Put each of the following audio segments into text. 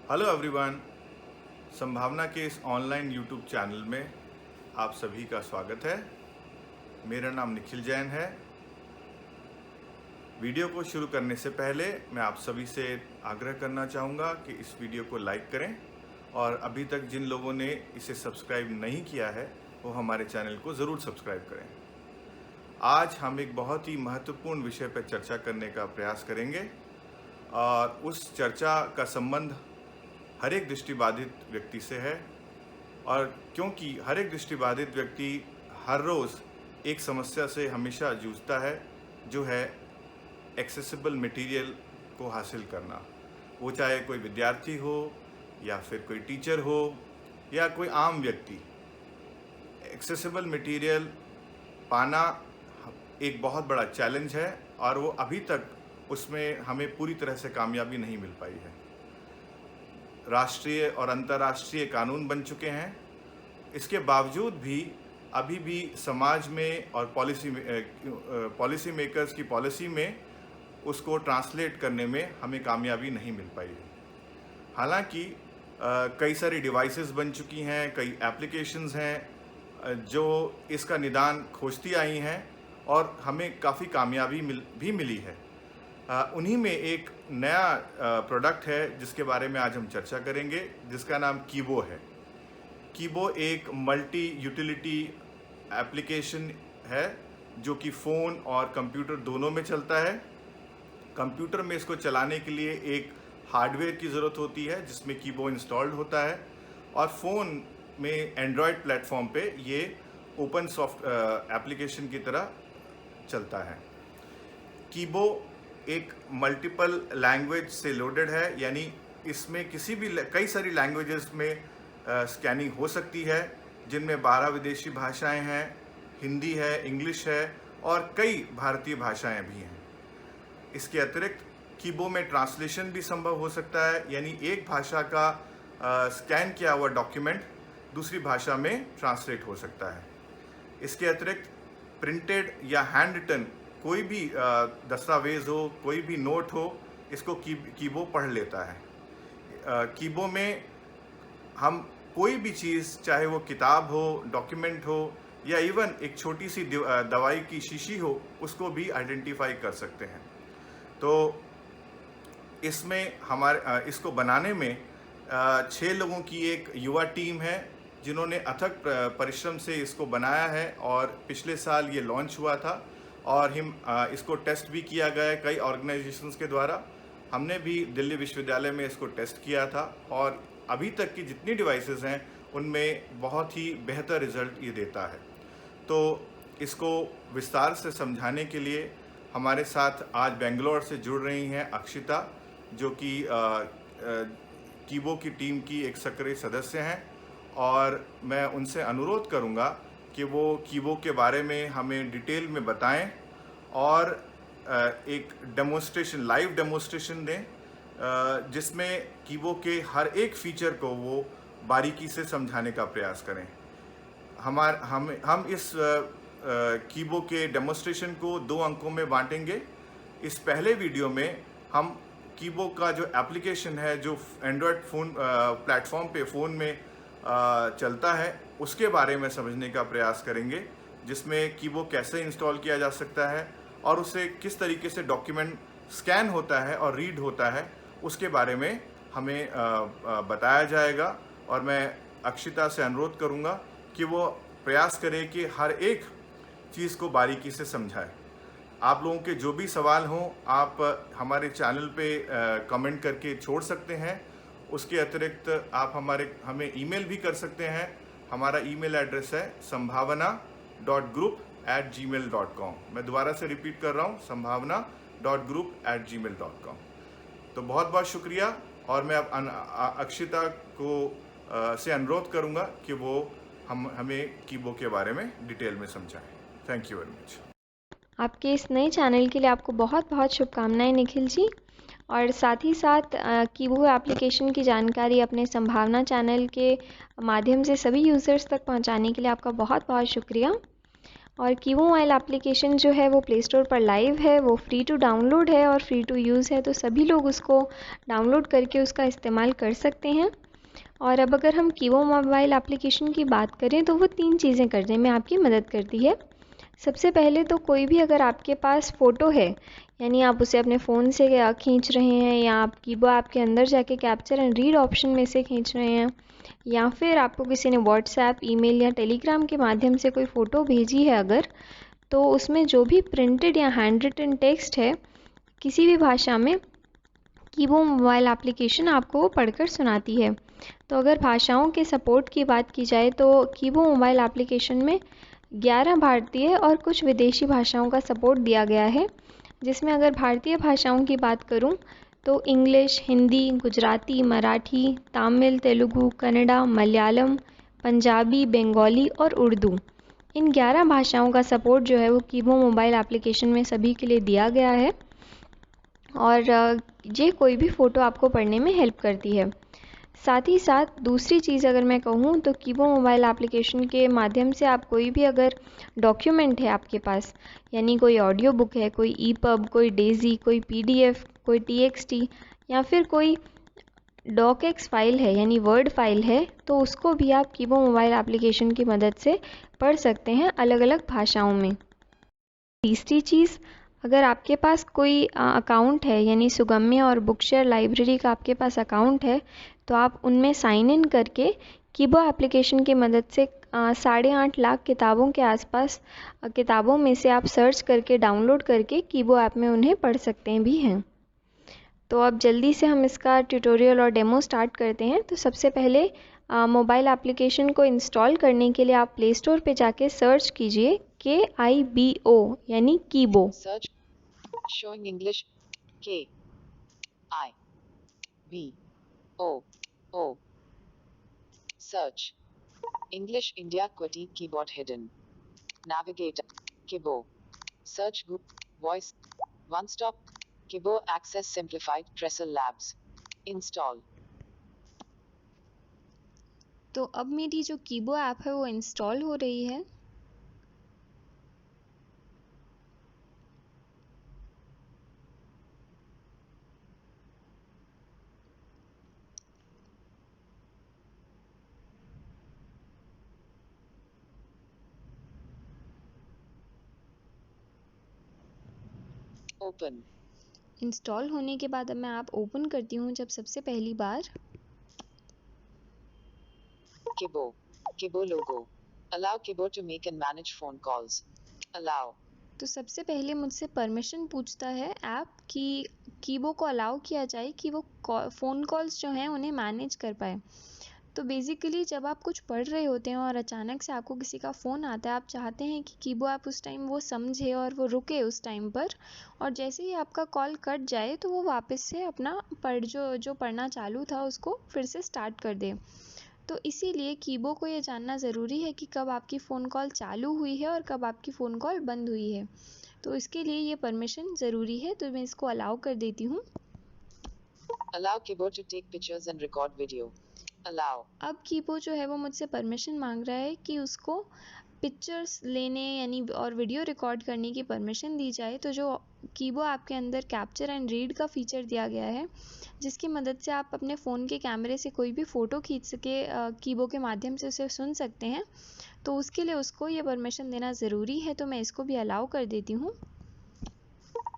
Hello everyone. संभावना के इस ऑनलाइन यूट्यूब चैनल में आप सभी का स्वागत है। मेरा नाम निखिल जैन है। वीडियो को शुरू करने से पहले मैं आप सभी से आग्रह करना चाहूँगा कि इस वीडियो को लाइक करें और अभी तक जिन लोगों ने इसे सब्सक्राइब नहीं किया है वो हमारे चैनल को ज़रूर सब्सक्राइब करें। आज हम एक बहुत ही महत्वपूर्ण विषय पर चर्चा करने का प्रयास करेंगे और उस चर्चा का संबंध हर एक दृष्टिबाधित व्यक्ति से है। और क्योंकि हर एक दृष्टिबाधित व्यक्ति हर रोज़ एक समस्या से हमेशा जूझता है, जो है एक्सेसिबल मटेरियल को हासिल करना। वो चाहे कोई विद्यार्थी हो या फिर कोई टीचर हो या कोई आम व्यक्ति, एक्सेसिबल मटेरियल पाना एक बहुत बड़ा चैलेंज है और वो अभी तक उसमें हमें पूरी तरह से कामयाबी नहीं मिल पाई है। राष्ट्रीय और अंतर्राष्ट्रीय कानून बन चुके हैं, इसके बावजूद भी अभी भी समाज में और पॉलिसी मेकर्स की पॉलिसी में उसको ट्रांसलेट करने में हमें कामयाबी नहीं मिल पाई है। हालांकि कई सारी डिवाइसेस बन चुकी हैं, कई एप्लीकेशंस हैं जो इसका निदान खोजती आई हैं और हमें काफ़ी कामयाबी भी मिली है। उन्हीं में एक नया प्रोडक्ट है जिसके बारे में आज हम चर्चा करेंगे, जिसका नाम कीबो है। कीबो एक मल्टी यूटिलिटी एप्लीकेशन है जो कि फ़ोन और कंप्यूटर दोनों में चलता है। कंप्यूटर में इसको चलाने के लिए एक हार्डवेयर की ज़रूरत होती है जिसमें कीबो इंस्टॉल्ड होता है, और फ़ोन में एंड्रॉयड प्लेटफॉर्म पे ये ओपन सॉफ्ट एप्लीकेशन की तरह चलता है। कीबो एक मल्टीपल लैंग्वेज से लोडेड है, यानी इसमें कई सारी लैंग्वेजेस में स्कैनिंग हो सकती है, जिनमें 12 विदेशी भाषाएं हैं, हिंदी है, इंग्लिश है और कई भारतीय भाषाएं भी हैं। इसके अतिरिक्त कीबो में ट्रांसलेशन भी संभव हो सकता है, यानी एक भाषा का स्कैन किया हुआ डॉक्यूमेंट दूसरी भाषा में ट्रांसलेट हो सकता है। इसके अतिरिक्त प्रिंटेड या हैंड रिटन कोई भी दस्तावेज़ हो, कोई भी नोट हो, इसको कीबो पढ़ लेता है। कीबो में हम कोई भी चीज़, चाहे वो किताब हो, डॉक्यूमेंट हो या इवन एक छोटी सी दवाई की शीशी हो, उसको भी आइडेंटिफाई कर सकते हैं। तो इसमें इसको बनाने में 6 लोगों की एक युवा टीम है जिन्होंने अथक परिश्रम से इसको बनाया है, और पिछले साल ये लॉन्च हुआ था और इसको टेस्ट भी किया गया है कई ऑर्गेनाइजेशंस के द्वारा। हमने भी दिल्ली विश्वविद्यालय में इसको टेस्ट किया था और अभी तक की जितनी डिवाइसेस हैं उनमें बहुत ही बेहतर रिजल्ट ये देता है। तो इसको विस्तार से समझाने के लिए हमारे साथ आज बेंगलोर से जुड़ रही हैं अक्षिता, जो कि कीबो की टीम की एक सक्रिय सदस्य हैं, और मैं उनसे अनुरोध करूंगा कि वो कीबो के बारे में हमें डिटेल में बताएं और एक लाइव डेमोन्स्ट्रेशन दें जिसमें कीबो के हर एक फीचर को वो बारीकी से समझाने का प्रयास करें। हम इस कीबो के डेमोन्स्ट्रेशन को 2 अंकों में बांटेंगे। इस पहले वीडियो में हम कीबो का जो एप्लीकेशन है, जो एंड्रॉयड फ़ोन प्लेटफॉर्म पे फ़ोन में चलता है, उसके बारे में समझने का प्रयास करेंगे, जिसमें कीबो कैसे इंस्टॉल किया जा सकता है और उसे किस तरीके से डॉक्यूमेंट स्कैन होता है और रीड होता है, उसके बारे में हमें बताया जाएगा। और मैं अक्षिता से अनुरोध करूंगा कि वो प्रयास करे कि हर एक चीज़ को बारीकी से समझाए। आप लोगों के जो भी सवाल हों, आप हमारे चैनल पे कमेंट करके छोड़ सकते हैं। उसके अतिरिक्त आप हमें ईमेल भी कर सकते हैं। हमारा ईमेल एड्रेस है sambhavana.group@gmail.com। मैं दोबारा से रिपीट कर रहा हूँ, sambhavana.group@gmail.com। तो बहुत बहुत शुक्रिया, और मैं अब अक्षिता को से अनुरोध करूँगा कि वो हमें कीबो के बारे में डिटेल में समझाएं। Thank you very much. आपके इस नए चैनल के लिए आपको बहुत बहुत शुभकामनाएं निखिल जी, और साथ ही साथ कीबो एप्लीकेशन की जानकारी अपने संभावना चैनल के माध्यम से सभी यूज़र्स तक पहुंचाने के लिए आपका बहुत बहुत शुक्रिया। और कीबो मोबाइल एप्लीकेशन जो है वो प्ले स्टोर पर लाइव है, वो फ्री टू डाउनलोड है और फ्री टू यूज़ है, तो सभी लोग उसको डाउनलोड करके उसका इस्तेमाल कर सकते हैं। और अब अगर हम कीबो मोबाइल एप्लीकेशन की बात करें तो वो 3 चीज़ें करने में आपकी मदद करती है। सबसे पहले तो कोई भी अगर आपके पास फ़ोटो है, यानी आप उसे अपने फ़ोन से खींच रहे हैं, या आप कीबो ऐप के अंदर जाके कैप्चर एंड रीड ऑप्शन में से खींच रहे हैं, या फिर आपको किसी ने व्हाट्सएप, ईमेल या टेलीग्राम के माध्यम से कोई फ़ोटो भेजी है अगर, तो उसमें जो भी प्रिंटेड या हैंड रिटन टेक्स्ट है किसी भी भाषा में, कीबो मोबाइल एप्लीकेशन आपको वो पढ़कर सुनाती है। तो अगर भाषाओं के सपोर्ट की बात की जाए तो कीबो मोबाइल एप्लीकेशन में 11 भारतीय और कुछ विदेशी भाषाओं का सपोर्ट दिया गया है, जिसमें अगर भारतीय भाषाओं की बात करूं तो इंग्लिश, हिंदी, गुजराती, मराठी, तमिल, तेलुगु, कन्नड़ा, मलयालम, पंजाबी, बंगाली और उर्दू, इन 11 भाषाओं का सपोर्ट जो है वो कीबो मोबाइल एप्लीकेशन में सभी के लिए दिया गया है। और ये कोई भी फ़ोटो आपको पढ़ने में हेल्प करती है। साथ ही साथ दूसरी चीज़ अगर मैं कहूँ तो कीबो मोबाइल एप्लीकेशन के माध्यम से आप कोई भी अगर डॉक्यूमेंट है आपके पास, यानी कोई ऑडियो बुक है, कोई ईपब, कोई डेज़ी, कोई पीडीएफ, कोई टीएक्सटी या फिर कोई डॉकएक्स फाइल है यानी वर्ड फाइल है, तो उसको भी आप कीबो मोबाइल एप्लीकेशन की मदद से पढ़ सकते हैं अलग अलग भाषाओं में। तीसरी चीज़, अगर आपके पास कोई अकाउंट है, यानी सुगम्य और बुकशेयर लाइब्रेरी का आपके पास अकाउंट है, तो आप उनमें साइन इन करके कीबो एप्लीकेशन की मदद से 8.5 लाख किताबों के आसपास किताबों में से आप सर्च करके डाउनलोड करके कीबो ऐप में उन्हें पढ़ सकते भी हैं। तो अब जल्दी से हम इसका ट्यूटोरियल और डेमो स्टार्ट करते हैं। तो सबसे पहले मोबाइल एप्लीकेशन को इंस्टॉल करने के लिए आप प्ले स्टोर पे जाके सर्च कीजिए KIBO यानी कीबो। Search showing English KIBO. Search English India QWERTY keyboard hidden. Navigator Kibo. Search Google Voice One Stop Kibo Access Simplified Trestle Labs. Install. तो अब मेरी जो कीबो ऐप है वो इंस्टॉल हो रही है। Open. इंस्टॉल होने के बाद अब मैं ऐप ओपन करती हूँ जब सबसे पहली बार। Kibo. Kibo logo. Allow Kibo to make and manage phone calls. Allow. तो सबसे पहले मुझसे परमिशन पूछता है ऐप कि कीबो को अलाउ किया जाए कि वो फ़ोन कॉल्स जो हैं उन्हें मैनेज कर पाए। तो बेसिकली जब आप कुछ पढ़ रहे होते हैं और अचानक से आपको किसी का फ़ोन आता है, आप चाहते हैं कि कीबो ऐप उस टाइम वो समझे और वो रुके उस टाइम पर, और जैसे ही आपका कॉल कट जाए तो वो वापस से अपना जो पढ़ना चालू था उसको फिर से स्टार्ट कर दे। तो इसीलिए कीबो को ये जानना ज़रूरी है कि कब आपकी फ़ोन कॉल चालू हुई है और कब आपकी फ़ोन कॉल बंद हुई है। तो इसके लिए ये परमिशन ज़रूरी है, तो मैं इसको अलाउ कर देती हूँ। Allow Kibo to take pictures and record video. Allow. अब कीबो जो है वो मुझसे परमिशन मांग रहा है कि उसको पिक्चर्स लेने यानी और वीडियो रिकॉर्ड करने की परमिशन दी जाए। तो जो कीबो ऐप के अंदर कैप्चर एंड रीड का फीचर दिया गया है, जिसकी मदद से आप अपने फ़ोन के कैमरे से कोई भी फ़ोटो खींच सके, कीबो के माध्यम से उसे सुन सकते हैं, तो उसके लिए उसको ये परमिशन देना ज़रूरी है। तो मैं इसको भी अलाउ कर देती हूँ।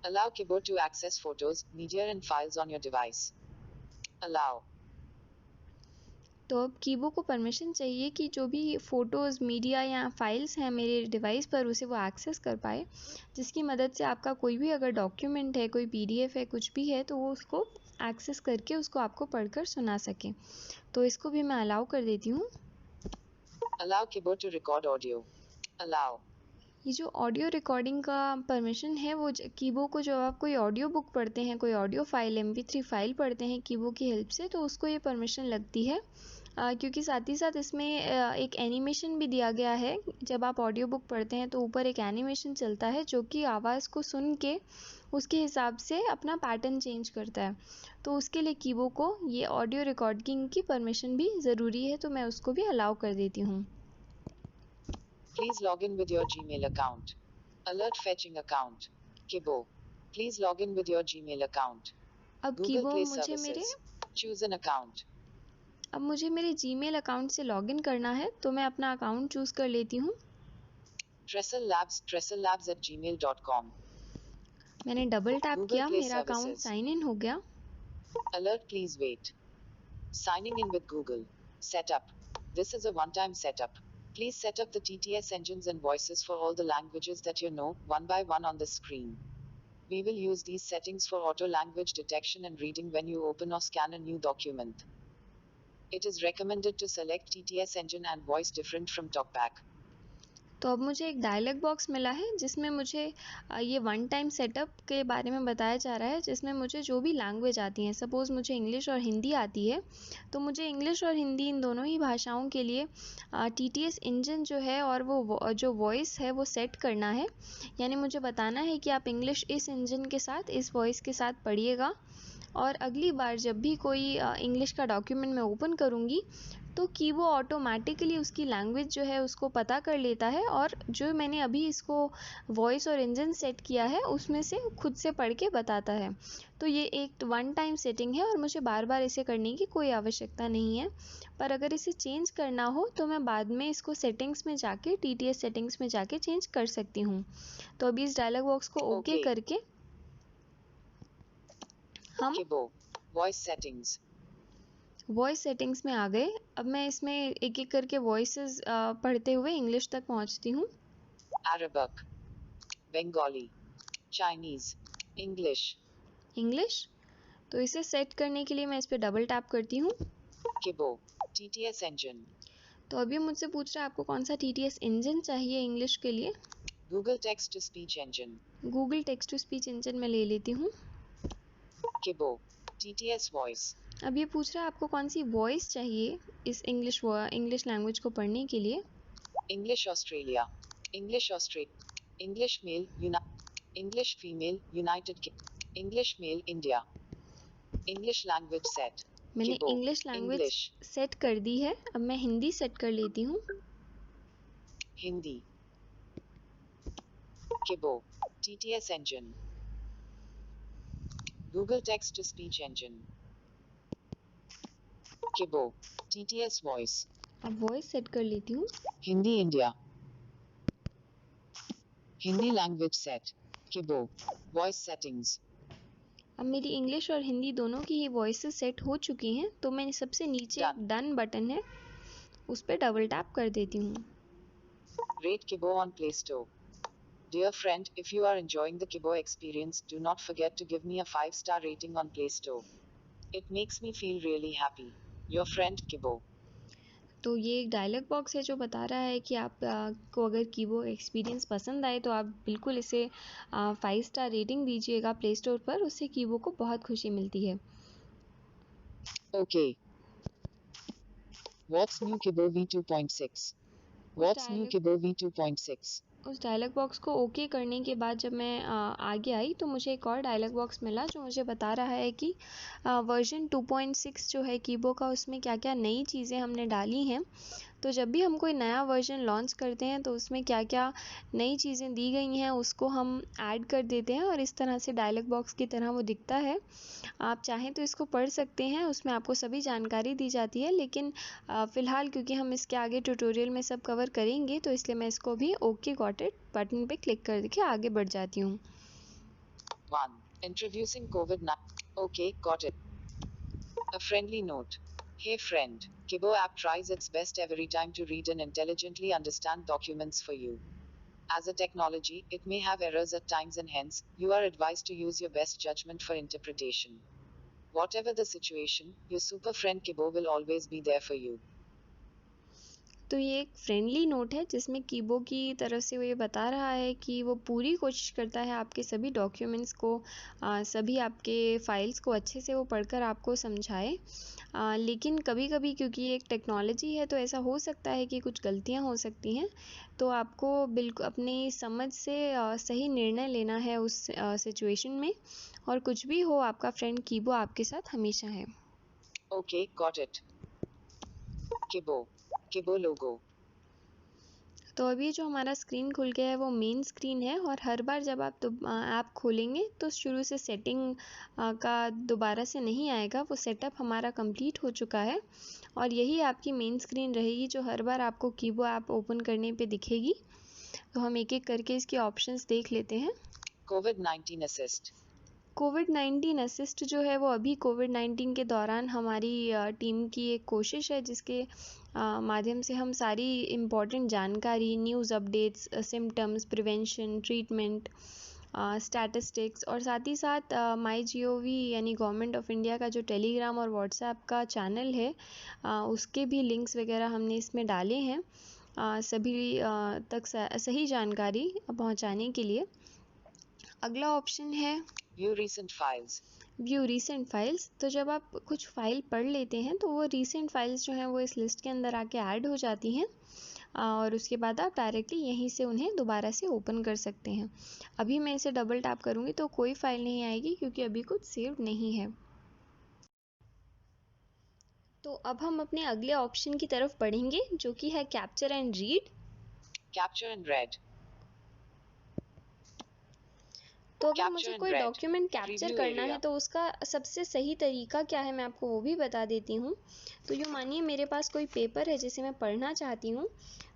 Allow Kibo to access photos, media and files on your device. Allow. तो अब कीबो को परमिशन चाहिए कि जो भी फ़ोटोज़, मीडिया या फाइल्स हैं मेरे डिवाइस पर उसे वो एक्सेस कर पाए, जिसकी मदद से आपका कोई भी अगर डॉक्यूमेंट है, कोई पीडीएफ है, कुछ भी है, तो वो उसको एक्सेस करके उसको आपको पढ़कर सुना सके। तो इसको भी मैं अलाउ कर देती हूँ। Allow Kibo to record audio. Allow. ये जो ऑडियो रिकॉर्डिंग का परमिशन है वो कीबो को, जो आप कोई ऑडियो बुक पढ़ते हैं, कोई ऑडियो फाइल, MP3 फाइल पढ़ते हैं कीबो की हेल्प से, तो उसको ये परमिशन लगती है। क्योंकि साथ ही साथ इसमें एक एनिमेशन भी दिया गया है। जब आप ऑडियो बुक पढ़ते हैं तो ऊपर एक एनिमेशन चलता है जो कि आवाज़ को सुन के उसके हिसाब से अपना पैटर्न चेंज करता है। तो उसके लिए कीबो को ये ऑडियो रिकॉर्डिंग की परमिशन भी ज़रूरी है, तो मैं उसको भी अलाउ कर देती हूँ। Please log in with your Gmail account. Alert fetching account. Kibo. Please log in with your Gmail account. अब Google कीबो Play मुझे मेरे Services. Choose an account. अब मुझे मेरे जीमेल अकाउंट से लॉगिन करना है, तो मैं अपना अकाउंट चूज़ कर लेती हूँ। Tressellabs@gmail.com. मैंने डबल टैप Google किया, Play मेरा अकाउंट Services. साइन इन हो गया। Alert, please wait. Signing in with Google. Setup. This is a one-time setup. Please set up the TTS engines and voices for all the languages that you know, one by one on the screen. We will use these settings for auto language detection and reading when you open or scan a new document. It is recommended to select TTS engine and voice different from TalkBack. तो अब मुझे एक dialogue box मिला है जिसमें मुझे ये one time setup के बारे में बताया जा रहा है, जिसमें मुझे जो भी लैंग्वेज आती हैं, सपोज़ मुझे इंग्लिश और हिंदी आती है, तो मुझे इंग्लिश और हिंदी इन दोनों ही भाषाओं के लिए TTS इंजन जो है और वो जो वॉइस है वो सेट करना है। यानी मुझे बताना है कि आप इंग्लिश इस इंजन के साथ, इस वॉइस के साथ पढ़िएगा, और अगली बार जब भी कोई इंग्लिश का डॉक्यूमेंट मैं ओपन करूँगी तो कि वो ऑटोमेटिकली उसकी लैंग्वेज जो है उसको पता कर लेता है, और जो मैंने अभी इसको वॉइस और इंजन सेट किया है उसमें से खुद से पढ़ के बताता है। तो ये एक वन टाइम सेटिंग है और मुझे बार बार इसे करने की कोई आवश्यकता नहीं है। पर अगर इसे चेंज करना हो तो मैं बाद में इसको सेटिंग्स में जाके, TTS सेटिंग्स में जाके चेंज कर सकती हूँ। तो अभी इस डायलॉग बॉक्स को ओके Okay. करके हम Kibo. Voice settings. Voice settings में आ गए। अब मैं इसमें एक एक करके वॉइसेस पढ़ते हुए इंग्लिश तक पहुंचती हूँ। Arabic. Bengali. Chinese. English. English, तो इसे सेट करने के लिए मैं इस पर डबल टैप करती हूँ। Kibo. TTS engine. तो अभी मुझसे पूछ रहा है आपको कौन सा TTS इंजन चाहिए इंग्लिश के लिए। Google text to speech engine. Google text to speech engine में ले लेती हूँ। Kibo. TTS voice. अब ये पूछ रहा है आपको कौन सी वॉइस चाहिए इस इंग्लिश लैंग्वेज को पढ़ने के लिए। English Australia. English Australia. English male. English female. United English male India. English language set. मैंने Kibo. English language English. Set कर दी है। अब मैं हिंदी सेट कर लेती हूँ। Hindi. Kibo. TTS engine. Google text to speech engine. Kibo. TTS voice. अब voice set कर लेती हूँ। Hindi India. Hindi language set. Kibo. Voice settings. अब मेरी इंग्लिश और हिंदी दोनों की ही वॉइसेस सेट हो चुकी हैं, तो मैंने सबसे नीचे Done. डन बटन है, उस पर डबल टैप कर देती हूँ। Rate Kibo on Play Store. Dear friend, if you are enjoying the Kibo experience, do not forget to give me a 5-star rating on Play Store. It makes me feel really happy. Your friend Kibo. तो ये एक dialogue box है जो बता रहा है कि आप को अगर कीबो एक्सपीरियंस पसंद आए तो आप बिल्कुल इसे 5 स्टार रेटिंग दीजिएगा प्ले स्टोर पर, उससे कीबो को बहुत खुशी मिलती है। Okay. What's new Kibo V2.6? What's new Kibo V2.6? उस डायलॉग बॉक्स को ओके करने के बाद जब मैं आगे आई तो मुझे एक और डायलॉग बॉक्स मिला जो मुझे बता रहा है कि वर्जन 2.6 जो है कीबो का, उसमें क्या क्या नई चीज़ें हमने डाली हैं। तो जब भी हम कोई नया वर्जन लॉन्च करते हैं तो उसमें क्या क्या नई चीज़ें दी गई हैं उसको हम ऐड कर देते हैं, और इस तरह से डायलॉग बॉक्स की तरह वो दिखता है। आप चाहें तो इसको पढ़ सकते हैं, उसमें आपको सभी जानकारी दी जाती है, लेकिन फ़िलहाल क्योंकि हम इसके आगे ट्यूटोरियल में सब कवर करेंगे तो इसलिए मैं इसको भी ओके गॉट इट बटन पे क्लिक करके आगे बढ़ जाती हूँ। 1. Introducing COVID-19. Okay, got it. A friendly note. Hey friend, Kibo app tries its best every time to read and intelligently understand documents for you. As a technology, it may have errors at times and hence, you are advised to use your best judgment for interpretation. Whatever the situation, your super friend Kibo will always be there for you. तो ये एक friendly note है जिसमें कीबो की तरफ से वो ये बता रहा है कि वो पूरी कोशिश करता है आपके सभी डॉक्यूमेंट्स को, सभी आपके फाइल्स को अच्छे से वो पढ़कर आपको समझाए। लेकिन कभी कभी क्योंकि ये एक टेक्नोलॉजी है तो ऐसा हो सकता है कि कुछ गलतियां हो सकती हैं, तो आपको बिल्कुल अपनी समझ से सही निर्णय लेना है उस सिचुएशन में, और कुछ भी हो आपका फ्रेंड कीबो आपके साथ हमेशा है। Okay, got it. Kibo. Kibo logo. तो अभी जो हमारा स्क्रीन खुल गया है वो मेन स्क्रीन है, और हर बार जब आप ऐप खोलेंगे तो शुरू से सेटिंग का दोबारा से नहीं आएगा। वो सेटअप हमारा कंप्लीट हो चुका है और यही आपकी मेन स्क्रीन रहेगी जो हर बार आपको कीबो ऐप ओपन करने पे दिखेगी। तो हम एक एक करके इसके ऑप्शंस देख लेते हैं। COVID-19 Assist. कोविड-19 असिस्ट जो है वो अभी कोविड-19 के दौरान हमारी टीम की एक कोशिश है जिसके माध्यम से हम सारी इम्पॉर्टेंट जानकारी, news updates, symptoms, prevention, treatment, statistics और साथ ही साथ MyGov यानी गवर्नमेंट ऑफ इंडिया का जो टेलीग्राम और व्हाट्सएप का चैनल है उसके भी लिंक्स वगैरह हमने इसमें डाले हैं सभी तक सही जानकारी पहुंचाने के लिए। अगला ऑप्शन है View recent files. View recent files. तो जब आप कुछ फ़ाइल पढ़ लेते हैं तो वो रीसेंट फाइल्स जो हैं वो इस लिस्ट के अंदर आके ऐड हो जाती हैं और उसके बाद आप डायरेक्टली यहीं से उन्हें दोबारा से ओपन कर सकते हैं। अभी मैं इसे डबल टैप करूँगी तो कोई फ़ाइल नहीं आएगी क्योंकि अभी कुछ सेव नहीं है। तो अब हम अपने अगले ऑप्शन की तरफ बढ़ेंगे जो कि है capture and read. Capture and read. तो अगर Capture मुझे and कोई read. डॉक्यूमेंट कैप्चर Preview करना area. है तो उसका सबसे सही तरीका क्या है मैं आपको वो भी बता देती हूँ। तो यूँ मानिए मेरे पास कोई पेपर है जिसे मैं पढ़ना चाहती हूँ,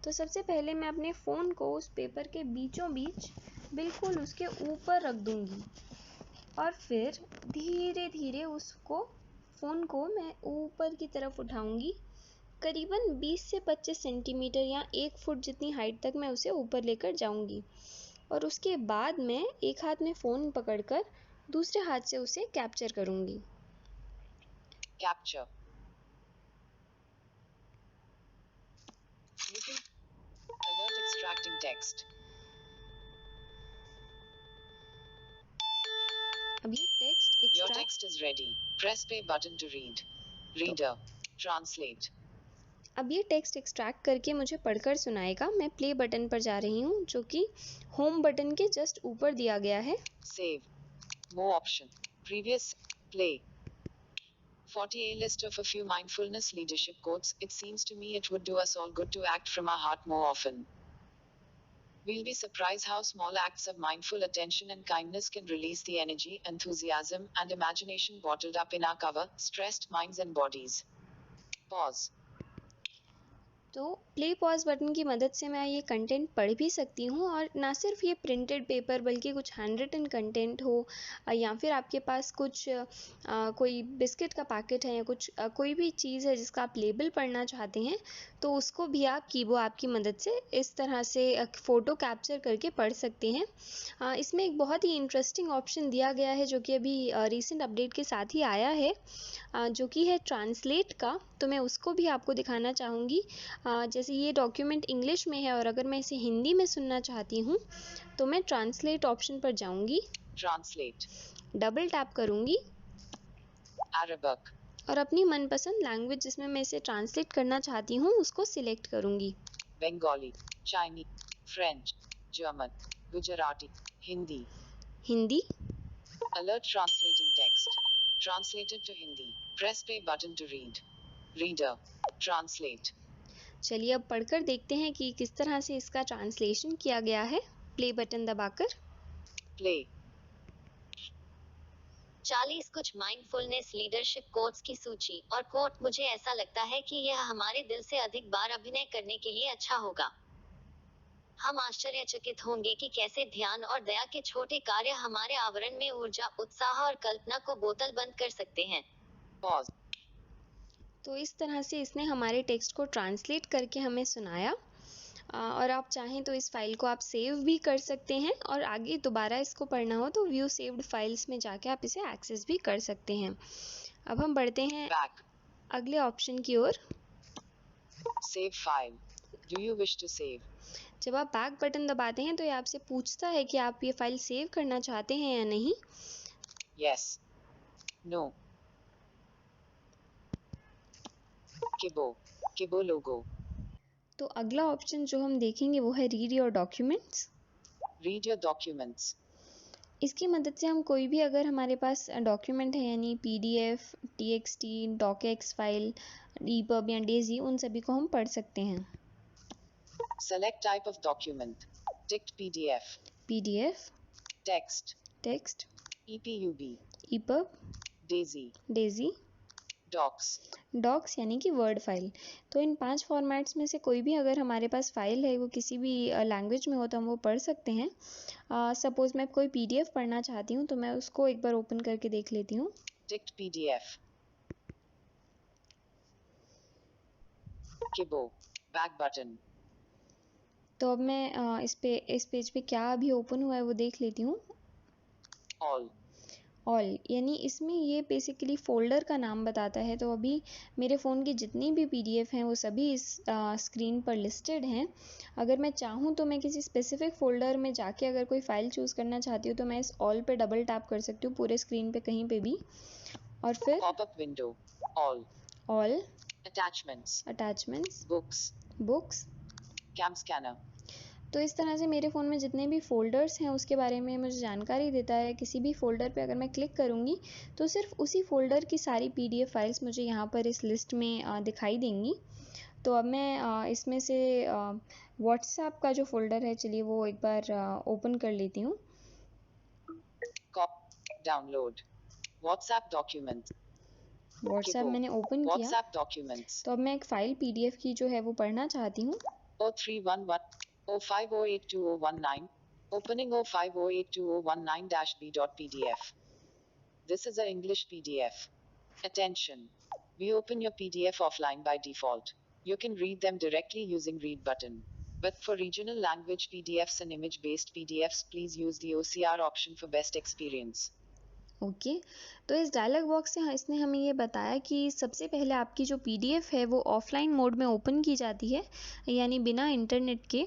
तो सबसे पहले मैं अपने फ़ोन को उस पेपर के बीचों बीच बिल्कुल उसके ऊपर रख दूँगी और फिर धीरे धीरे उसको फ़ोन को मैं ऊपर की तरफ उठाऊँगी। करीबन 20 से 25 सेंटीमीटर या 1 फुट जितनी हाइट तक मैं उसे ऊपर लेकर जाऊँगी और उसके बाद मैं एक हाथ में फ़ोन पकड़कर दूसरे हाथ से उसे कैप्चर करूँगी। Capture. Looking. Alert extracting text. अब ये text Your extract text is ready. Press play button to read. Reader. Translate. अब ये टेक्स्ट एक्सट्रैक्ट करके मुझे पढ़कर सुनाएगा। मैं प्ले बटन पर जा रही हूँ जो कि होम बटन के जस्ट ऊपर दिया गया है। Save. More option. Previous. Play. 40 A list of a few mindfulness leadership quotes. It seems to me it would do us all good to act from our heart more often. We'll be surprised how small acts of mindful attention and kindness can release the energy, enthusiasm, and imagination bottled up in our cover, stressed minds and bodies. Pause. तो play pause button की मदद से मैं ये content पढ़ भी सकती हूँ और ना सिर्फ ये प्रिंटेड पेपर बल्कि कुछ हैंड रिटन कंटेंट हो या फिर आपके पास कुछ कोई बिस्किट का पैकेट है या कुछ कोई भी चीज़ है जिसका आप लेबल पढ़ना चाहते हैं तो उसको भी आप कीबो ऐप की मदद से इस तरह से फ़ोटो कैप्चर करके पढ़ सकते हैं। इसमें एक बहुत ही इंटरेस्टिंग ऑप्शन दिया गया है जो कि अभी रिसेंट अपडेट के साथ ही आया है जो कि है ट्रांसलेट का। तो मैं उसको भी आपको दिखाना चाहूँगी। जैसे ये डॉक्यूमेंट इंग्लिश में है और अगर मैं इसे हिंदी में सुनना चाहती हूँ तो मैं ट्रांसलेट ऑप्शन पर जाऊँगी, Translate. डबल टैप करूँगी Arabic. और अपनी मनपसंद लैंग्वेज जिसमें मैं इसे ट्रांसलेट करना चाहती हूँ उसको सिलेक्ट करूँगी। Bengali. Chinese. French. German. Gujarati. Hindi. Hindi. Alert translating text. Translated to Hindi. Press play button to read. Reader. Translate. चलिए अब पढ़कर देखते हैं कि किस तरह से इसका ट्रांसलेशन किया गया है। प्ले बटन दबाकर Play. 40 कुछ माइंडफुलनेस लीडरशिप कोट्स की सूची और कोट मुझे ऐसा लगता है कि यह हमारे दिल से अधिक बार अभिनय करने के लिए अच्छा होगा। हम आश्चर्यचकित होंगे कि कैसे ध्यान और दया के छोटे कार्य हमारे आवरण में ऊर्जा, उत्साह और कल्पना को बोतलबंद कर सकते हैं। Pause. तो इस तरह से इसने हमारे टेक्स्ट को ट्रांसलेट करके हमें सुनाया और आप चाहें तो इस फाइल को आप सेव भी कर सकते हैं और आगे दोबारा इसको पढ़ना हो तो व्यू सेव्ड फाइल्स में जाके आप इसे एक्सेस भी कर सकते हैं। अब हम बढ़ते हैं Back. अगले ऑप्शन की ओर। Save file. Do you wish to save? जब आप बैक बटन दबाते हैं तो ये आपसे पूछता है कि आप ये फाइल सेव करना चाहते हैं या नहीं। Yes. No. Kibo. Kibo logo. तो अगला ऑप्शन जो हम देखेंगे वो है read your documents. Read your documents. इसकी मदद से हम कोई भी अगर हमारे पास डॉक्यूमेंट है यानी PDF, TXT, डॉकएक्स फाइल, EPUB या डेजी उन सभी को हम पढ़ सकते हैं। Select type of document. Ticked PDF. PDF, Text. text, EPUB. EPUB, DAISY. DAISY, Docs. Docs यानी कि वर्ड फाइल। तो इन 5 फॉर्मेट्स में से कोई भी अगर हमारे पास फाइल है वो किसी भी लैंग्वेज में हो तो हम वो पढ़ सकते हैं। सपोज़ मैं कोई PDF पढ़ना चाहती हूँ तो मैं उसको एक बार ओपन करके देख लेती हूँ। Ticked PDF. Kibo. Back button. तो अब मैं इस पेज पे क्या अभी ओपन हुआ है वो देख लेती हूँ। All. ऑल यानी इसमें ये बेसिकली फ़ोल्डर का नाम बताता है। तो अभी मेरे फ़ोन की जितनी भी PDF हैं वो सभी इस स्क्रीन पर लिस्टेड हैं। अगर मैं चाहूँ तो मैं किसी स्पेसिफ़िक फ़ोल्डर में जाके अगर कोई फ़ाइल चूज़ करना चाहती हूँ तो मैं इस ऑल पे डबल टैप कर सकती हूँ पूरे स्क्रीन पे कहीं पे भी, और फिर Pop-up window. All. All, Attachments. Attachments, Books. Books. Cam scanner. तो इस तरह से मेरे फ़ोन में जितने भी फ़ोल्डर्स हैं उसके बारे में मुझे जानकारी देता है। किसी भी फ़ोल्डर पे अगर मैं क्लिक करूँगी तो सिर्फ उसी फ़ोल्डर की सारी PDF फाइल्स मुझे यहाँ पर इस लिस्ट में दिखाई देंगी। तो अब मैं इसमें से व्हाट्सएप का जो फ़ोल्डर है चलिए वो एक बार ओपन कर लेती हूँ। Download. WhatsApp documents. व्हाट्सएप मैंने ओपन किया। WhatsApp documents. तो अब मैं एक फ़ाइल PDF की जो है वो पढ़ना चाहती हूँ। 0311 05082019. Opening 05082019-b.pdf. This is a English PDF. Attention. We open your PDF offline by default. You can read them directly using read button. But for regional language PDFs and image-based PDFs, please use the OCR option for best experience. Okay तो इस dialogue box से इसने हमें ये बताया कि सबसे पहले आपकी जो PDF है वो ऑफलाइन मोड में ओपन की जाती है यानी बिना इंटरनेट के,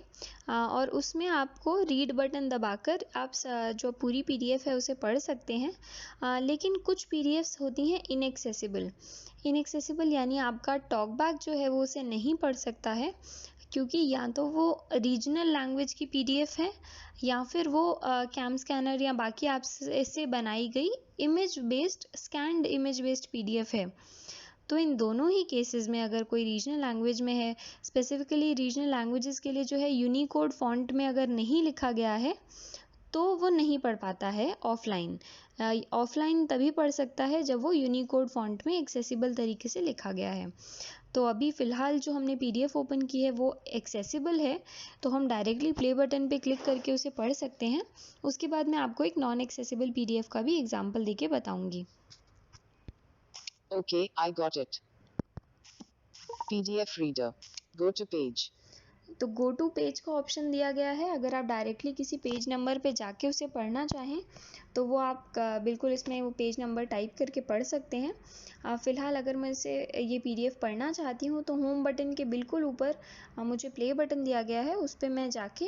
और उसमें आपको रीड बटन दबाकर आप जो पूरी PDF है उसे पढ़ सकते हैं। लेकिन कुछ PDFs होती हैं इनएक्सेसिबल यानी आपका टॉकबैक जो है वो उसे नहीं पढ़ सकता है, क्योंकि या तो वो रीजनल लैंग्वेज की PDF है या फिर वो कैम स्कैनर या बाकी ऐप्स से बनाई गई स्कैन्ड इमेज बेस्ड PDF है। तो इन दोनों ही केसेस में अगर कोई रीजनल लैंग्वेज में है, स्पेसिफिकली रीजनल लैंग्वेजेस के लिए जो है यूनिकोड फॉन्ट में अगर नहीं लिखा गया है तो वो नहीं पढ़ पाता है ऑफलाइन। ऑफलाइन तभी पढ़ सकता है जब वो यूनिकोड फॉन्ट में एक्सेसिबल तरीके से लिखा गया है। तो अभी फ़िलहाल जो हमने PDF ओपन की है वो एक्सेसिबल है, तो हम डायरेक्टली प्ले बटन पे क्लिक करके उसे पढ़ सकते हैं। उसके बाद मैं आपको एक नॉन एक्सेसिबल PDF का भी एग्जाम्पल देके बताऊंगी। Okay, I got it. PDF reader. Go to page. तो गो टू पेज का ऑप्शन दिया गया है। अगर आप डायरेक्टली किसी पेज नंबर पे जाके उसे पढ़ना चाहें तो वो आप बिल्कुल इसमें वो पेज नंबर टाइप करके पढ़ सकते हैं। फ़िलहाल अगर मैं इसे ये PDF पढ़ना चाहती हूँ तो होम बटन के बिल्कुल ऊपर मुझे प्ले बटन दिया गया है, उस पर मैं जाके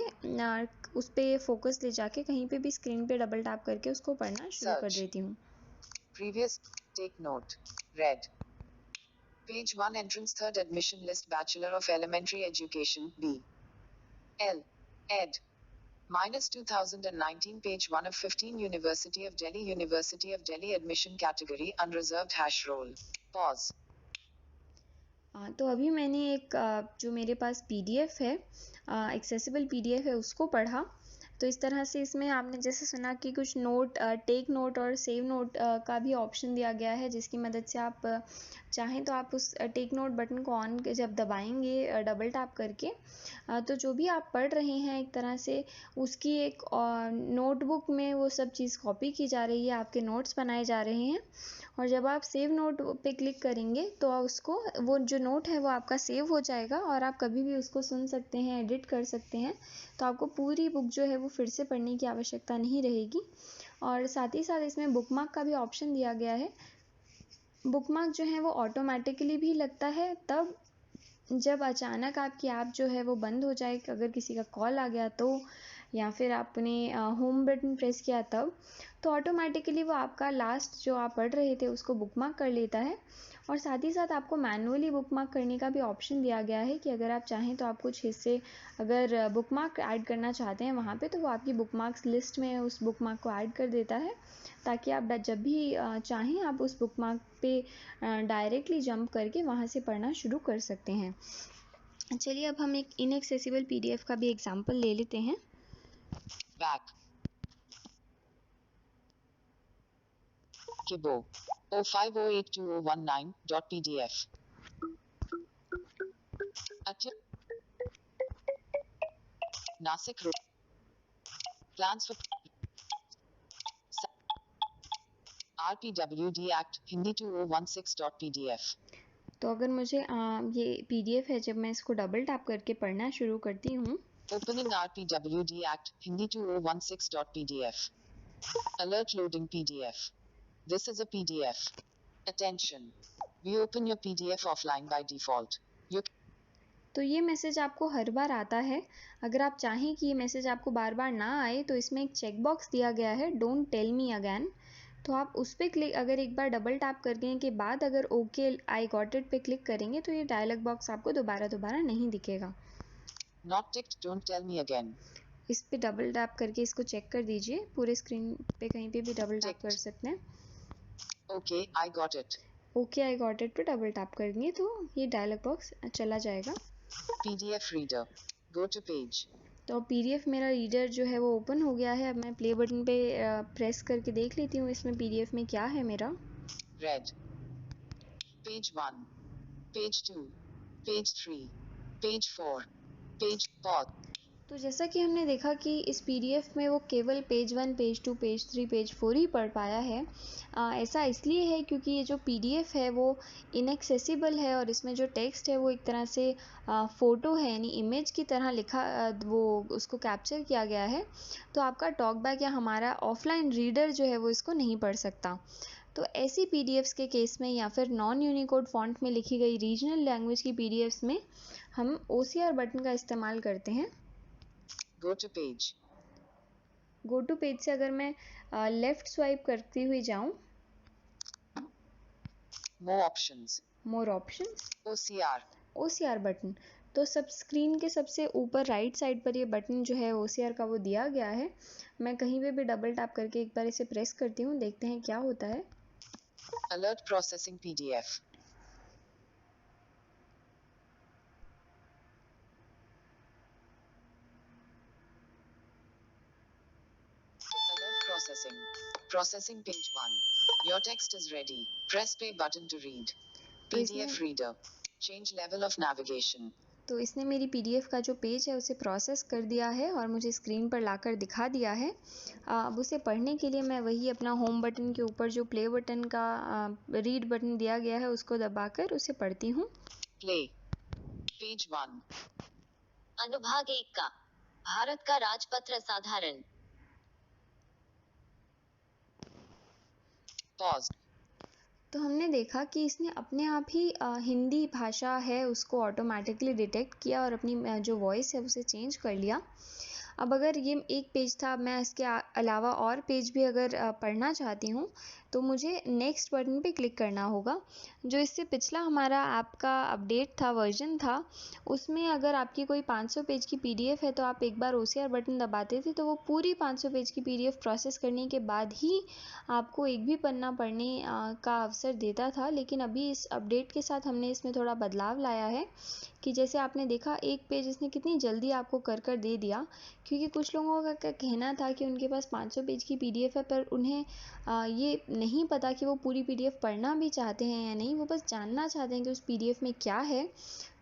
उस पर फोकस ले जाके कहीं पे भी स्क्रीन पे डबल टैप करके उसको पढ़ना शुरू कर Search. देती हूँ। Previous. Take note. Read. Page 1 entrance 3rd admission list Bachelor of Elementary Education B. L. Ed. Minus 2019 page 1 of 15 University of Delhi admission category unreserved hash roll. Pause. तो अभी मैंने एक जो मेरे पास PDF है एक्सेसिबल PDF है उसको पढ़ा। तो इस तरह से इसमें आपने जैसे सुना कि कुछ नोट टेक नोट और सेव नोट का भी ऑप्शन दिया गया है, जिसकी मदद से आप चाहें तो आप उस टेक नोट बटन को ऑन जब दबाएंगे डबल टैप करके तो जो भी आप पढ़ रहे हैं एक तरह से उसकी एक नोटबुक में वो सब चीज़ कॉपी की जा रही है, आपके नोट्स बनाए जा रहे हैं। और जब आप सेव नोट पे क्लिक करेंगे तो उसको वो जो नोट है वो आपका सेव हो जाएगा और आप कभी भी उसको सुन सकते हैं, एडिट कर सकते हैं। तो आपको पूरी बुक जो है वो फिर से पढ़ने की आवश्यकता नहीं रहेगी। और साथ ही साथ इसमें बुकमार्क का भी ऑप्शन दिया गया है। बुकमार्क जो है वो ऑटोमेटिकली भी लगता है तब जब अचानक आपकी ऐप जो है वो बंद हो जाए, अगर किसी का कॉल आ गया तो, या फिर आपने होम बटन प्रेस किया तब, तो ऑटोमेटिकली वो आपका लास्ट जो आप पढ़ रहे थे उसको बुकमार्क कर लेता है। और साथ ही साथ आपको मैनुअली बुकमार्क करने का भी ऑप्शन दिया गया है कि अगर आप चाहें तो आप कुछ हिस्से अगर बुकमार्क ऐड करना चाहते हैं वहाँ पे तो वो आपकी बुकमार्क्स लिस्ट में उस बुकमार्क को ऐड कर देता है, ताकि आप जब भी चाहें आप उस बुकमार्क पे डायरेक्टली जंप करके वहाँ से पढ़ना शुरू कर सकते हैं। चलिए अब हम एक इनएक्सेसिबल PDF का भी एग्जाम्पल ले लेते हैं। Back. Kibo. 05082019.pdf. Nasik Road. Plans for RPWD Act Hindi 2016.pdf. तो अगर मुझे ये PDF है, जब मैं इसको डबल टैप करके पढ़ना शुरू करती हूँ Opening RPWD Act Hindi 2016.pdf. Alert loading PDF. This is a PDF. Attention. We open your PDF offline by default. You तो ये मैसेज आपको हर बार आता है। अगर आप चाहें कि ये मैसेज आपको बार बार ना आए तो इसमें एक चेक बॉक्स दिया गया है, डोंट टेल मी अगैन। तो आप उस पर क्लिक, अगर एक बार डबल टैप करने के बाद अगर ओके आई गॉट इट पे क्लिक करेंगे तो ये डायलॉग बॉक्स आपको दोबारा नहीं दिखेगा। not ticked, don't tell me again. इस पे डबल टैप करके इसको चेक कर दीजिए। पूरे स्क्रीन पे कहीं पे भी डबल टैप कर सकते हैं। Okay, I got it. Okay I got it पे डबल टैप करेंगे तो ये डायलॉग बॉक्स चला जाएगा। PDF reader. Go to page. तो PDF मेरा रीडर जो है वो ओपन हो गया है। अब मैं प्ले बटन पे प्रेस करके देख लेती हूँ इसमें PDF में क्या है मेरा। Read. Page 1. Page 2. Page 3. Page 4. Page pause. तो जैसा कि हमने देखा कि इस PDF में वो केवल पेज 1, पेज 2, पेज 3, पेज 4 ही पढ़ पाया है। ऐसा इसलिए है क्योंकि ये जो PDF है वो इनएक्सेसिबल है और इसमें जो टेक्स्ट है वो एक तरह से फ़ोटो है, यानी इमेज की तरह लिखा, वो उसको कैप्चर किया गया है। तो आपका टॉकबैक या हमारा ऑफलाइन रीडर जो है वो इसको नहीं पढ़ सकता। तो ऐसी PDFs के केस में या फिर नॉन यूनिकोड फॉन्ट में लिखी गई रीजनल लैंग्वेज की PDFs में हम OCR बटन का इस्तेमाल करते हैं। Go to page. Go to page से अगर मैं लेफ़्ट स्वाइप करती हुई जाऊं, More options. More options, OCR. OCR button. तो सब स्क्रीन के सबसे ऊपर राइट साइड पर ये बटन जो है OCR का वो दिया गया है। मैं कहीं पे भी डबल टैप करके एक बार इसे प्रेस करती हूँ, देखते हैं क्या होता है। Alert processing PDF. Alert processing. Processing page 1. Your text is ready. Press pay button to read. तो PDF इसने reader. Change level of navigation. तो इसने मेरी PDF का जो पेज है उसे प्रोसेस कर दिया है और मुझे स्क्रीन पर लाकर दिखा दिया है। अब उसे पढ़ने के लिए मैं वही अपना होम बटन के ऊपर जो प्ले बटन का रीड बटन दिया गया है उसको दबाकर उसे पढ़ती हूँ। Play. Page 1. अनुभाग 1 का भारत का राजपत्र साधारण। Paused. तो हमने देखा कि इसने अपने आप ही हिंदी भाषा है उसको ऑटोमेटिकली डिटेक्ट किया और अपनी जो वॉइस है उसे चेंज कर लिया। अब अगर ये एक पेज था, मैं इसके अलावा और पेज भी अगर पढ़ना चाहती हूँ तो मुझे नेक्स्ट बटन पे क्लिक करना होगा। जो इससे पिछला हमारा ऐप का अपडेट था, वर्जन था, उसमें अगर आपकी कोई 500 पेज की PDF है तो आप एक बार OCR बटन दबाते थे तो वो पूरी 500 पेज की PDF प्रोसेस करने के बाद ही आपको एक भी पन्ना पढ़ने का अवसर देता था। लेकिन अभी इस अपडेट के साथ हमने इसमें थोड़ा बदलाव लाया है कि जैसे आपने देखा एक पेज इसने कितनी जल्दी आपको कर दे दिया। क्योंकि कुछ लोगों का कहना था कि उनके पास 500 पेज की PDF है पर उन्हें ये नहीं पता कि वो पूरी PDF पढ़ना भी चाहते हैं या नहीं, वो बस जानना चाहते हैं कि उस PDF में क्या है।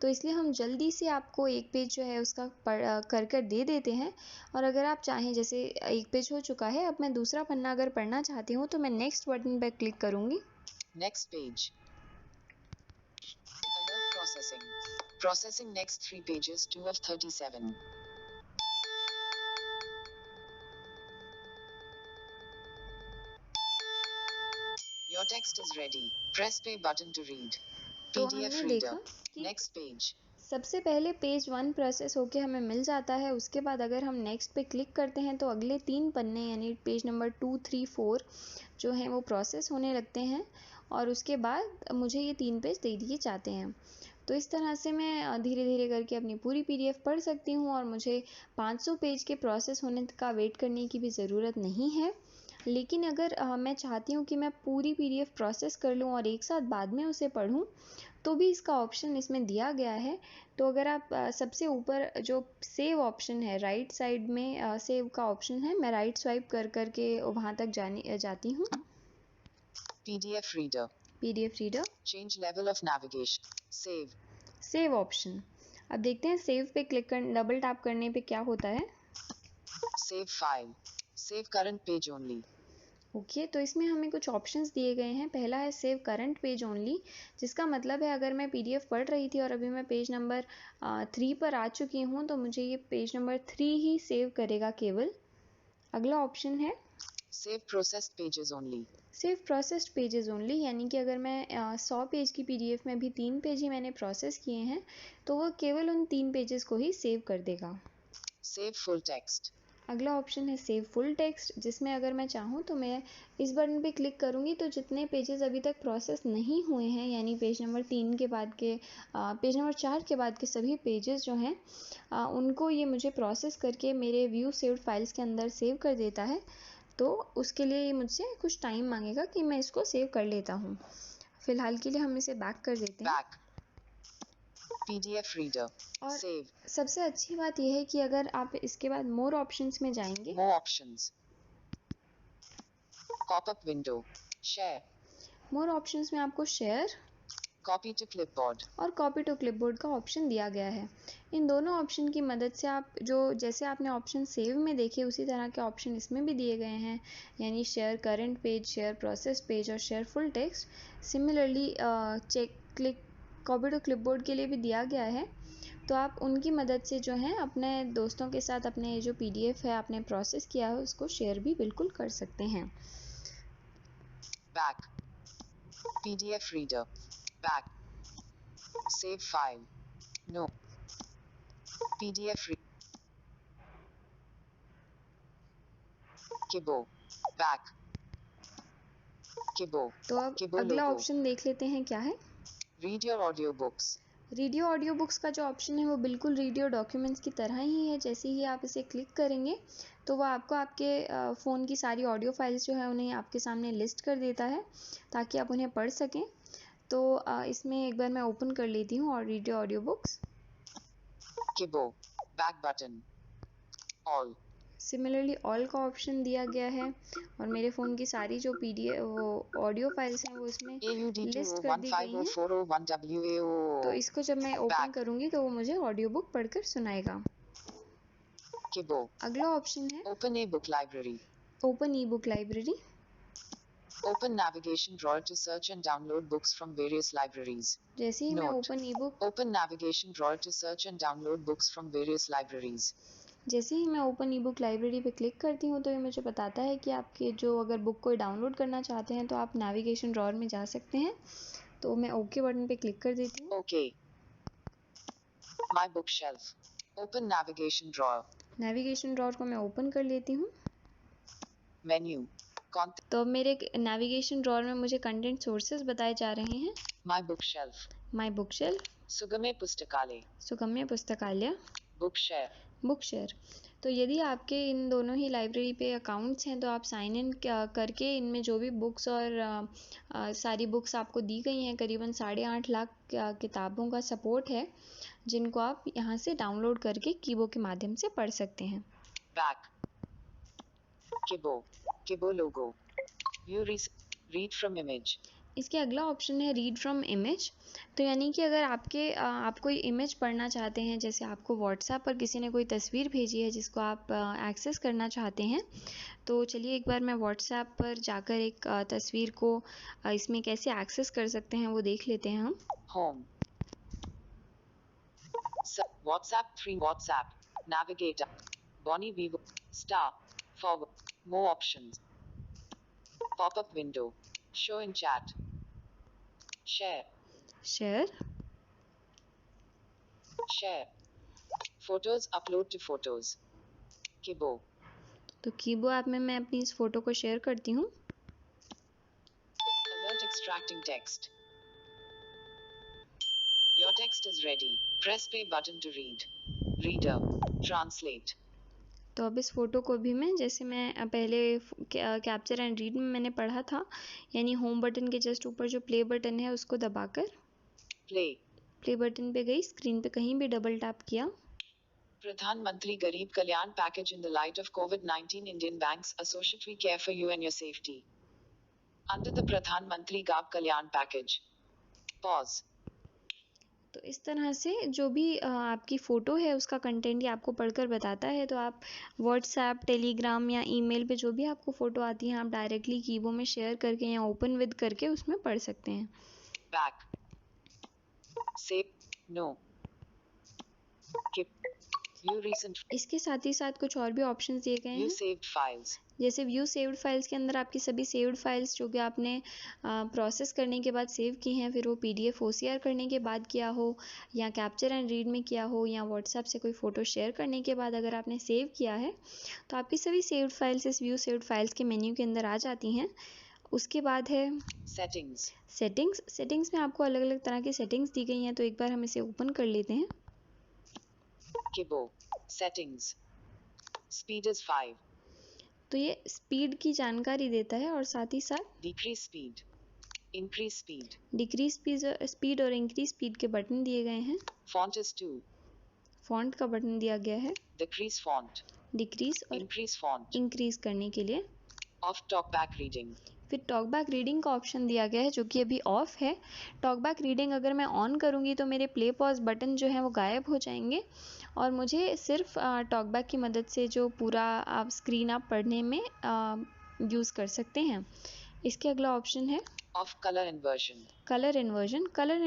तो इसलिए हम जल्दी से आपको एक पेज जो है उसका कर दे देते हैं। और अगर आप चाहें, जैसे एक पेज हो चुका है, अब मैं दूसरा पन्ना अगर पढ़ना चाहती हूँ तो मैं नेक्स्ट बटन पर क्लिक करूँगी। Next page. Alert processing. Processing next 3 pages 2 of 37. Your text is ready. Press pay button to read. तो PDF हमने reader. देखा कि Next page. सबसे पहले पेज 1 प्रोसेस होके हमें मिल जाता है। उसके बाद अगर हम नेक्स्ट पे क्लिक करते हैं तो अगले 3 पन्ने यानी पेज नंबर 2, 3, 4 जो हैं वो प्रोसेस होने लगते हैं और उसके बाद मुझे ये 3 पेज दे दिए जाते हैं। तो इस तरह से मैं धीरे धीरे करके अपनी पूरी PDF पढ़ सकती हूँ और मुझे 500 पेज के प्रोसेस होने का वेट करने की भी ज़रूरत नहीं है। लेकिन अगर मैं चाहती हूँ कि मैं पूरी पीडीएफ प्रोसेस कर लूँ और एक साथ बाद में उसे पढूँ, तो भी इसका ऑप्शन इसमें दिया गया है। तो अगर आप सबसे ऊपर जो सेव ऑप्शन है, राइट साइड में सेव का ऑप्शन है, मैं राइट स्वाइप कर के वहाँ तक जाती हूँ। PDF reader. PDF reader, Change level of navigation. Save. Save option. अब देखते हैं सेव पे डबल टैप करने पे क्या होता है। Save file. Save current page only. Okay, तो इसमें हमें कुछ ऑप्शंस दिए गए हैं। पहला है सेव करंट पेज ओनली, जिसका मतलब है अगर मैं पीडीएफ पढ़ रही थी और अभी मैं पेज नंबर 3 पर आ चुकी हूँ, तो मुझे ये पेज नंबर 3 ही सेव करेगा केवल। अगला ऑप्शन है Save processed pages only. Save processed pages only, यानी कि अगर मैं 100 पेज की पीडीएफ में अभी 3 पेज ही मैंने प्रोसेस किए हैं, तो वह केवल उन 3 पेजेस को ही सेव कर देगा। Save full text. अगला ऑप्शन है सेव फुल टेक्स्ट, जिसमें अगर मैं चाहूँ तो मैं इस बटन पे क्लिक करूँगी तो जितने पेजेस अभी तक प्रोसेस नहीं हुए हैं, यानी पेज नंबर 3 के बाद के पेज नंबर 4 के बाद के सभी पेजेस जो हैं, उनको ये मुझे प्रोसेस करके मेरे व्यू सेव्ड फाइल्स के अंदर सेव कर देता है। तो उसके लिए ये मुझसे कुछ टाइम मांगेगा कि मैं इसको सेव कर लेता हूँ। फिलहाल के लिए हम इसे बैक कर देते हैं। Back. PDF reader. और Save. सबसे अच्छी बात यह है कि अगर आप इसके बाद मोर ऑप्शंस में जाएंगे, More options. Pop-up window. Share. More options में आपको शेयर Copy to clipboard. और कॉपी टू क्लिपबोर्ड का ऑप्शन दिया गया है। इन दोनों ऑप्शन की मदद से आप जैसे आपने ऑप्शन सेव में देखे, उसी तरह के ऑप्शन इसमें भी दिए गए हैं, यानी share current page, share process page और share full text. Similarly click copy to clipboard के लिए भी दिया गया है। तो आप उनकी मदद से जो है अपने दोस्तों के साथ अपने जो पीडीएफ है आपने प्रोसेस किया है उसको शेयर भी बिल्कुल कर सकते हैं। Back. PDF reader. Back. Save file. No. PDF Kibo. Back. Kibo. तो अब Kibo अगला logo. ऑप्शन देख लेते हैं क्या है। Read your audiobooks. Read your audio books का जो ऑप्शन है वो बिल्कुल रीडियो डॉक्यूमेंट्स की तरह ही है। जैसे ही आप इसे क्लिक करेंगे तो वो आपको आपके फ़ोन की सारी ऑडियो फाइल्स जो है उन्हें आपके सामने लिस्ट कर देता है, ताकि आप उन्हें पढ़ सकें। तो इसमें एक बार मैं ओपन कर लेती हूँ और read your audio books. Kibo. Back button. All. Similarly all का ऑप्शन दिया गया है और मेरे फ़ोन की सारी जो पीडीएफ वो ऑडियो फाइल्स हैं वो इसमें लिस्ट कर दी गई हैं। AUD201504001WAO. तो इसको जब मैं ओपन Back. करूँगी तो वो मुझे ऑडियो बुक पढ़कर सुनाएगा। Kibo. अगला ऑप्शन है Open a book library. Open E book library. Open navigation drawer to search and download books from various libraries. जैसे ही मैं Note. Open E book Open navigation drawer to search and download books from various libraries. जैसे ही मैं open ई book library पे click करती हूँ तो ये मुझे बताता है कि आपके जो अगर बुक कोई डाउनलोड करना चाहते हैं तो आप नेविगेशन ड्रॉअर में जा सकते हैं। तो मैं ओके बटन पे क्लिक कर देती हूँ। Okay. My bookshelf. Open navigation drawer. Navigation drawer को मैं ओपन कर लेती हूँ। Menu. तो अब मेरे नेविगेशन ड्रॉअर में मुझे कंटेंट सोर्सेज बताए जा रहे हैं। My bookshelf. My book shelf, Sugame Pustakale. सुगम्य पुस्तकालय, Bookshare. Book share. तो यदि आपके इन दोनों ही लाइब्रेरी पे अकाउंट्स हैं तो आप साइन इन करके इनमें जो भी बुक्स और सारी बुक्स आपको दी गई हैं, करीबन 8.5 लाख किताबों का सपोर्ट है, जिनको आप यहाँ से डाउनलोड करके कीबो के माध्यम से पढ़ सकते हैं। Back. Kibo. Kibo logo. Read from image. इसके अगला ऑप्शन है रीड फ्रॉम इमेज। तो यानी कि अगर आप कोई इमेज पढ़ना चाहते हैं, जैसे आपको व्हाट्सएप पर किसी ने कोई तस्वीर भेजी है जिसको आप एक्सेस करना चाहते हैं, तो चलिए एक बार मैं व्हाट्सएप पर जाकर एक तस्वीर को इसमें कैसे एक्सेस कर सकते हैं वो देख लेते हैं हम। Home. WhatsApp 3 WhatsApp. Navigator. Bonnie Vivo. Star. Forward. More options. Pop-up window. Show in chat. Share. Share, Share. Photos upload to photos. Kibo. तो कीबो ऐप में मैं अपनी इस फ़ोटो को शेयर करती हूँ। Alert extracting text. Your text is ready. Press play button to read. Reader. Translate. तो अब इस फ़ोटो को भी मैं, जैसे मैं पहले कैप्चर एंड रीड में मैंने पढ़ा था, यानी होम बटन के जस्ट ऊपर जो प्ले बटन है उसको दबाकर प्ले बटन पे गई, स्क्रीन पे कहीं भी डबल टैप किया। प्रधानमंत्री गरीब कल्याण package in the light of COVID-19 Indian banks associate we care for you and your safety. Under the प्रधानमंत्री गरीब कल्याण पैकेज. Pause. तो इस तरह से जो भी आपकी फ़ोटो है उसका कंटेंट ये आपको पढ़कर बताता है। तो आप व्हाट्सएप, टेलीग्राम या ईमेल पे जो भी आपको फ़ोटो आती है आप डायरेक्टली कीबो में शेयर करके या ओपन विद करके उसमें पढ़ सकते हैं। Back. Save. No. Keep. View recent. इसके साथ ही साथ कुछ और भी ऑप्शंस दिए गए View हैं, saved files. जैसे व्यू सेव्ड फाइल्स के अंदर आपकी सभी सेव्ड फाइल्स जो कि आपने प्रोसेस करने के बाद सेव की हैं, फिर वो PDF OCR करने के बाद किया हो या कैप्चर एंड रीड में किया हो या व्हाट्सएप से कोई फ़ोटो शेयर करने के बाद अगर आपने सेव किया है तो आपकी सभी सेव्ड फाइल्स इस व्यू सेव्ड फाइल्स के मेन्यू के अंदर आ जाती हैं। उसके बाद है सेटिंग्स में आपको अलग अलग तरह की सेटिंग्स दी गई हैं, तो एक बार हम इसे ओपन कर लेते हैं। सेटिंग्स स्पीड इज 5, तो ये स्पीड की जानकारी देता है और साथ ही साथ decrease speed, increase speed, decrease speed और इंक्रीज स्पीड के बटन दिए गए हैं। फॉन्ट इज 2, फॉन्ट का बटन दिया गया है, डिक्रीज फॉन्ट, डिक्रीज और इंक्रीज फॉन्ट, इंक्रीज करने के लिए। ऑफ टॉक बैक रीडिंग, फिर टॉक बैक रीडिंग का ऑप्शन दिया गया है जो कि अभी ऑफ है। टॉक बैक रीडिंग अगर मैं ऑन करूँगी तो मेरे प्ले पॉज बटन जो है वो गायब हो जाएंगे और मुझे सिर्फ टॉक बैक की मदद से जो पूरा आप स्क्रीन आप पढ़ने में यूज़ कर सकते हैं। इसके अगला ऑप्शन है of colour inversion. Colour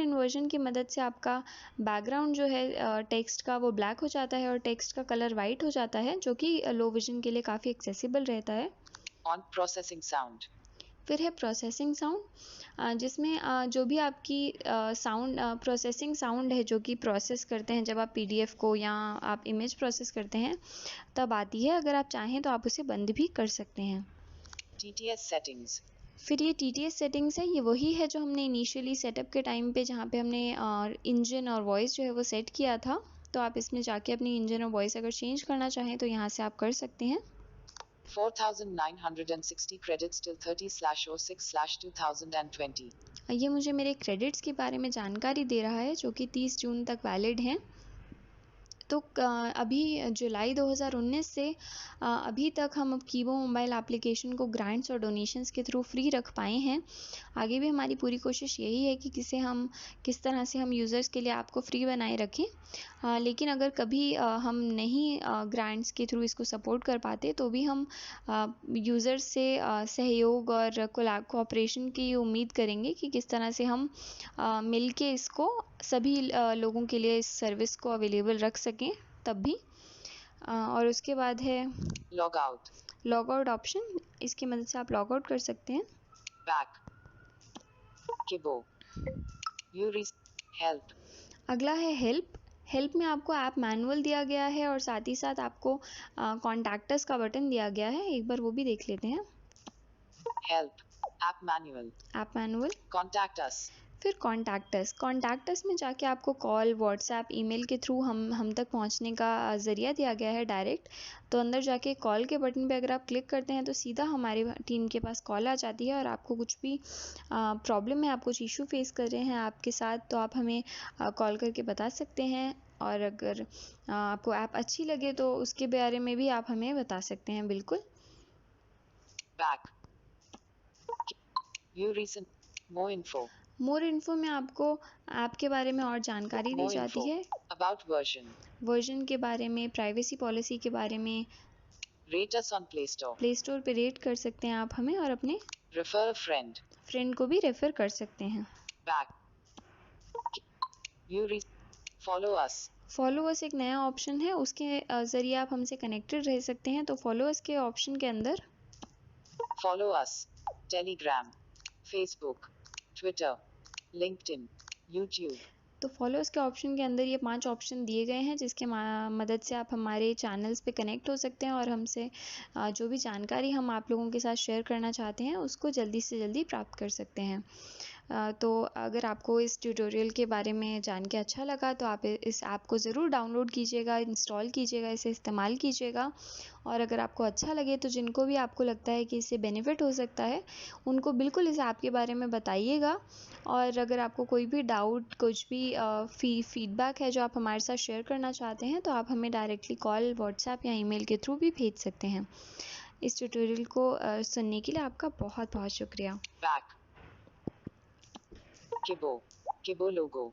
inversion की मदद से आपका बैकग्राउंड जो है टेक्स्ट का वो ब्लैक हो जाता है और टेक्स्ट का कलर वाइट हो जाता है, जो कि लो विजन के लिए काफ़ी एक्सेसिबल रहता है। On processing sound. फिर है प्रोसेसिंग साउंड, जिसमें जो भी आपकी साउंड प्रोसेसिंग साउंड है जो कि प्रोसेस करते हैं जब आप PDF को या आप इमेज प्रोसेस करते हैं तब आती है। अगर आप चाहें तो आप उसे बंद भी कर सकते हैं। TTS settings. फिर ये TTS सेटिंग्स है, ये वही है जो हमने इनिशियली सेटअप के टाइम पे जहाँ पे हमने इंजन और वॉइस जो है वो सेट किया था। तो आप इसमें जाके अपनी इंजन और वॉइस अगर चेंज करना चाहें तो यहाँ से आप कर सकते हैं। 4960 credits till 30/06/2020। ये मुझे मेरे क्रेडिट्स के बारे में जानकारी दे रहा है जो कि 30 जून तक वैलिड हैं। तो अभी जुलाई 2019 से अभी तक हम कीबो मोबाइल एप्लीकेशन को ग्रांट्स और डोनेशंस के थ्रू फ्री रख पाए हैं। आगे भी हमारी पूरी कोशिश यही है कि किस तरह से हम यूज़र्स के लिए आपको फ्री बनाए रखें। लेकिन अगर कभी हम नहीं ग्रांट्स के थ्रू इसको सपोर्ट कर पाते तो भी हम यूज़र्स से सहयोग और कोऑपरेशन की उम्मीद करेंगे कि किस तरह से हम मिल के इसको सभी लोगों के लिए इस सर्विस को अवेलेबल रख सकें तब भी। और उसके बाद है लॉग आउट ऑप्शन, इसकी मदद से आप लॉग आउट कर सकते हैं। Back कीबो help. अगला है हेल्प में आपको ऐप मैनुअल दिया गया है और साथ ही साथ आपको कॉन्टैक्ट अस का बटन दिया गया है। एक बार वो भी देख लेते हैं। Help app manual contact us. फिर कॉन्टैक्ट अस में जाके आपको कॉल, व्हाट्सएप, ईमेल के थ्रू हम तक पहुंचने का ज़रिया दिया गया है डायरेक्ट। तो अंदर जाके कॉल के बटन पे अगर आप क्लिक करते हैं तो सीधा हमारी टीम के पास कॉल आ जाती है और आपको कुछ भी प्रॉब्लम है, आप कुछ इशू फेस कर रहे हैं आपके साथ, तो आप हमें कॉल करके बता सकते हैं। और अगर आपको ऐप अच्छी लगे तो उसके बारे में भी आप हमें बता सकते हैं। बिल्कुल। बैक व्यू रीसेंट मोर इन्फो में आपको ऐप के बारे में और जानकारी दी जाती है। अबाउट वर्जन के बारे में, प्राइवेसी पॉलिसी के बारे में। Rate us on play store पे रेट कर सकते हैं आप हमें और अपने रेफर फ्रेंड को भी रेफर कर सकते हैं। बैक व्यू फॉलो अस एक नया ऑप्शन है, उसके ज़रिए आप हमसे कनेक्टेड रह सकते हैं। तो फॉलो अस के ऑप्शन के अंदर follow us Telegram, Facebook, Twitter, LinkedIn, YouTube. तो फॉलोअर्स के ऑप्शन के अंदर ये 5 ऑप्शन दिए गए हैं जिसके मदद से आप हमारे चैनल्स पे कनेक्ट हो सकते हैं और हमसे जो भी जानकारी हम आप लोगों के साथ शेयर करना चाहते हैं उसको जल्दी से जल्दी प्राप्त कर सकते हैं। तो अगर आपको इस ट्यूटोरियल के बारे में जान के अच्छा लगा तो आप इस ऐप को ज़रूर डाउनलोड कीजिएगा, इंस्टॉल कीजिएगा, इसे इस्तेमाल कीजिएगा। और अगर आपको अच्छा लगे तो जिनको भी आपको लगता है कि इससे बेनिफिट हो सकता है उनको बिल्कुल इस ऐप के बारे में बताइएगा। और अगर आपको कोई भी डाउट, कुछ भी फीडबैक है जो आप हमारे साथ शेयर करना चाहते हैं तो आप हमें डायरेक्टली कॉल, व्हाट्सएप या ईमेल के थ्रू भी भेज सकते हैं। इस ट्यूटोरियल को सुनने के लिए आपका बहुत बहुत शुक्रिया। Back. Kibo. Kibo logo.